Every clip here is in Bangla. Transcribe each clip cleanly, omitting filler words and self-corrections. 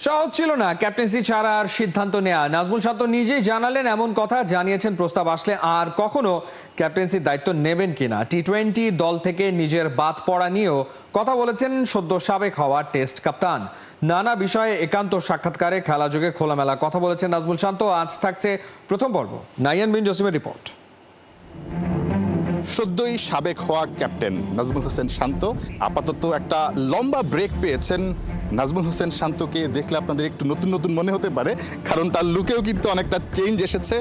সহজ ছিল না ক্যাপ্টেন্সি ছাড়ার সিদ্ধান্ত নেওয়া। নাজমুল শান্ত নিজেই জানালেন এমন কথা, জানিয়েছেন প্রস্তাব আসলে আর কখনো ক্যাপ্টেন্সির দায়িত্ব নেবেন কিনা। টি-20 দল থেকে নিজের বাদ পড়া নিয়েও কথা বলেছেন সদ্য সাবেক হওয়া টেস্ট কাপ্তান। নানা বিষয়ে একান্ত সাক্ষাৎকারে খেলা যোগে খোলামেলা কথা বলেছেন নাজমুল শান্ত। আজ থাকছে প্রথম পর্ব। নাইয়ান বিন জসিমের রিপোর্ট। সদ্যই সাবেক হওয়া ক্যাপ্টেন নাজমুল হোসেন শান্ত আপাতত একটা লম্বা ব্রেক পেয়েছেন। নাজমুল হোসেন শান্তকে দেখলে আপনাদের একটু নতুন নতুন মনে হতে পারে, কারণ তার লুকেও কিন্তু অনেকটা চেঞ্জ এসেছে।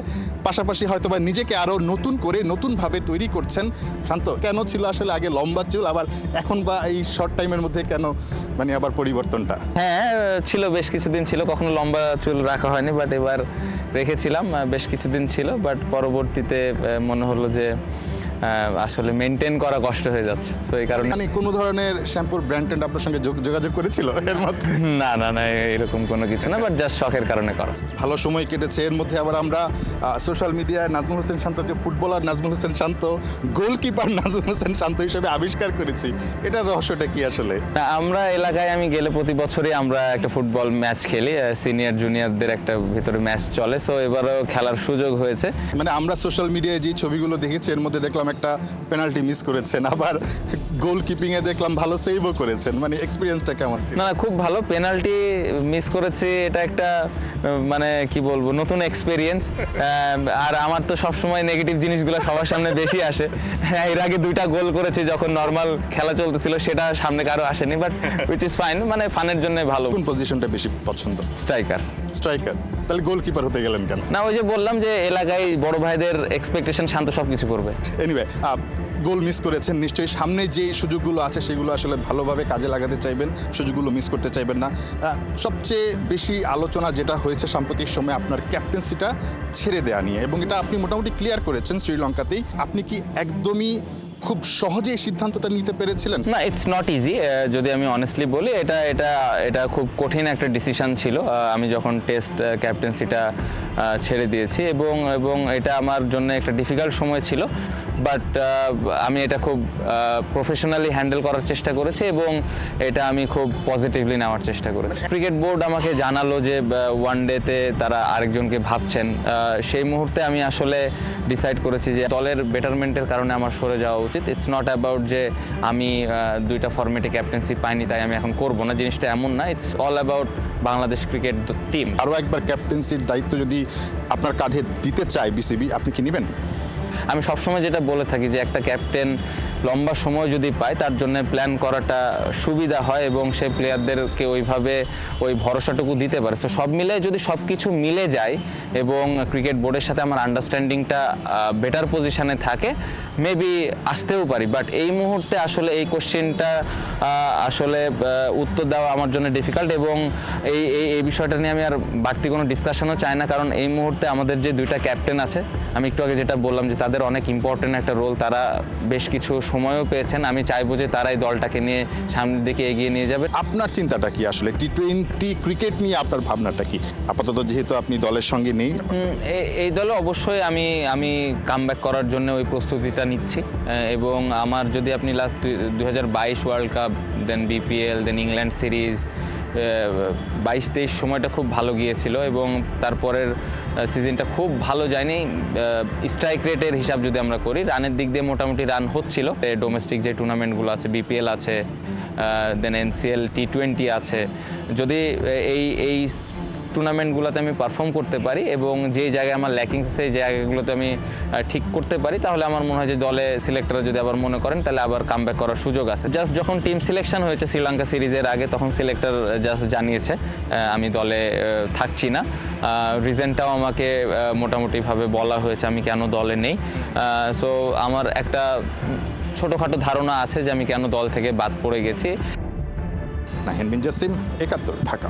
পাশাপাশি হয়তোবা নিজেকে আরও নতুন করে নতুনভাবে তৈরি করছেন। শান্ত, কেন ছিল আসলে আগে লম্বা চুল, আবার এখন বা এই শর্ট টাইমের মধ্যে কেন আবার পরিবর্তনটা? হ্যাঁ, ছিল, বেশ কিছুদিন ছিল, কখনো লম্বা চুল রাখা হয়নি, বাট এবার রেখেছিলাম। বেশ কিছুদিন ছিল, বাট পরবর্তীতে মনে হলো যে আসলে মেনটেন করা কষ্ট হয়ে যাচ্ছে, তো এই কারণে। কোনো ধরনের শ্যাম্পুর ব্র্যান্ড আপনার সঙ্গে যোগাযোগ করেছিল এর মধ্যে? না না না, এরকম কোনো কিছু না, বাট জাস্ট শখের কারণে করা। ভালো সময় কেটেছে। এর মধ্যে আবার আমরা সোশ্যাল মিডিয়ায় নাজমুল হোসেন শান্তকে ফুটবলার নাজমুল হোসেন শান্ত, গোলকিপার নাজমুল হোসেন শান্ত হিসেবে আবিষ্কার করেছি। এটার রহস্যটা কি আসলে? আমরা এলাকায় আমি গেলে প্রতি বছরই আমরা একটা ফুটবল ম্যাচ খেলি, সিনিয়র জুনিয়রদের একটা ভিতরে ম্যাচ চলে, সো এবারও খেলার সুযোগ হয়েছে। আমরা সোশ্যাল মিডিয়ায় যে ছবিগুলো দেখেছি এর মধ্যে দেখলাম একটা পেনাল্টি মিস করেছেন, আবার গোলকিপিং এ দেখলাম ভালো সেভও করেছেন। এক্সপেরিয়েন্সটা কেমন ছিল? না, খুব ভালো। পেনাল্টি মিস করেছি, এটা একটা কি বলবো, নতুন এক্সপেরিয়েন্স। আর আমার তো সবসময় নেগেটিভ জিনিসগুলো সবার সামনে বেশি আসে। এর আগে 2টা গোল করেছি যখন নর্মাল খেলা চলতেছিল, সেটা সামনে কারো আসেনি, বাট উইচ ইজ ফাইন, ফানের জন্য ভালো। কোন পজিশনটা বেশি পছন্দ? স্ট্রাইকার। স্ট্রাইকার? তাহলে গোলকিপার হতে গেলেন কেন? না, ওই যে বললাম যে এলাকায় বড় ভাইদের এক্সপেকটেশন শান্ত সবকিছু করবে। এনিওয়ে, গোল মিস করেছেন, নিশ্চয়ই সামনে যে সুযোগগুলো আছে সেগুলো আসলে ভালোভাবে কাজে লাগাতে চাইবেন, সুযোগগুলো মিস করতে চাইবেন না। সবচেয়ে বেশি আলোচনা যেটা হয়েছে সাম্প্রতিক সময়ে আপনার ক্যাপ্টেন্সিটা ছেড়ে দেওয়া নিয়ে, এবং এটা আপনি মোটামুটি ক্লিয়ার করেছেন শ্রীলঙ্কাতেই। আপনি কি একদমই খুব সহজেই সিদ্ধান্তটা নিতে পেরেছিলেন? না, ইটস নট ইজি। যদি আমি অনেস্টলি বলি, এটা খুব কঠিন একটা ডিসিশন ছিল। আমি যখন টেস্ট ক্যাপ্টেন্সিটা ছেড়ে দিয়েছি, এবং এটা আমার জন্য একটা ডিফিকাল্ট সময় ছিল, বাট আমি এটা খুব প্রফেশনালি হ্যান্ডেল করার চেষ্টা করেছি, এবং এটা আমি খুব পজিটিভলি নেওয়ার চেষ্টা করেছি। ক্রিকেট বোর্ড আমাকে জানালো যে ওয়ান ডেতে তারা আরেকজনকে ভাবছেন। সেই মুহূর্তে আমি আসলে ডিসাইড করেছি যে দলের বেটারমেন্টের কারণে আমার সরে যাওয়া উচিত। ইটস নট অ্যাবাউট যে আমি 2টা ফরম্যাটে ক্যাপ্টেন্সি পাইনি তাই আমি এখন করবো না, জিনিসটা এমন না। It's all about Bangladesh cricket team. আরও একবার ক্যাপ্টেন্সির দায়িত্ব যদি আপনার কাঁধে দিতে চায় বিসিবি, আপনি কি নেবেন? আমি সবসময় যেটা বলে থাকি যে একটা ক্যাপ্টেন লম্বা সময় যদি পায়, তার জন্য প্ল্যান করাটা সুবিধা হয়, এবং সেই প্লেয়ারদেরকে ওইভাবে ওই ভরসাটুকু দিতে পারে। তো সব মিলে যদি সব কিছু মিলে যায় এবং ক্রিকেট বোর্ডের সাথে আমার আন্ডারস্ট্যান্ডিংটা বেটার পজিশনে থাকে, মেবি আসতেও পারি। বাট এই মুহূর্তে আসলে এই কোশ্চেনটা আসলে উত্তর দেওয়া আমার জন্য ডিফিকাল্ট, এবং এই বিষয়টা নিয়ে আমি আর বাড়তি কোনো ডিসকাশনও চাই না, কারণ এই মুহূর্তে আমাদের যে 2টা ক্যাপ্টেন আছে, আমি একটু আগে যেটা বললাম যে তাদের অনেক ইম্পর্টেন্ট একটা রোল, তারা বেশ কিছু সময়ও পেয়েছেন। আমি চাইবো যে তারাই দলটাকে নিয়ে সামনের দিকে এগিয়ে নিয়ে যাবে। আপনার চিন্তাটা কি আসলে টি-20 ক্রিকেট নিয়ে আপনার ভাবনাটা কি? আপাতত যেহেতু আপনি দলের সঙ্গে নেই, এই দলে অবশ্যই আমি কামব্যাক করার জন্য ওই প্রস্তুতিটা নিচ্ছি, এবং আমার যদি আপনি লাস্ট 2022 ওয়ার্ল্ড কাপ, দেন বিপিএল, দেন ইংল্যান্ড সিরিজ, 22-23 সময়টা খুব ভালো গিয়েছিল, এবং তারপরের সিজনটা খুব ভালো যায়নি। স্ট্রাইক রেটের হিসাব যদি আমরা করি, রানের দিক দিয়ে মোটামুটি রান হচ্ছিল। ডোমেস্টিক যে টুর্নামেন্টগুলো আছে, বিপিএল আছে, দেন এনসিএল, টি-20 আছে, যদি এই টুর্নামেন্টগুলোতে আমি পারফর্ম করতে পারি এবং যে জায়গায় আমার ল্যাকিংস আছে সেই জায়গাগুলোতে আমি ঠিক করতে পারি, তাহলে আমার মনে হয় যে দলে সিলেক্টররা যদি আবার মনে করেন তাহলে আবার কামব্যাক করার সুযোগ আছে। জাস্ট যখন টিম সিলেকশন হয়েছে শ্রীলঙ্কা সিরিজের আগে, তখন সিলেক্টর জাস্ট জানিয়েছে আমি দলে থাকছি না। রিজনটাও আমাকে মোটামুটিভাবে বলা হয়েছে আমি কেন দলে নেই। সো আমার একটা ছোটোখাটো ধারণা আছে যে আমি কেন দল থেকে বাদ পড়ে গেছি। নাহিয়ান বিন জসিম, 71, ঢাকা।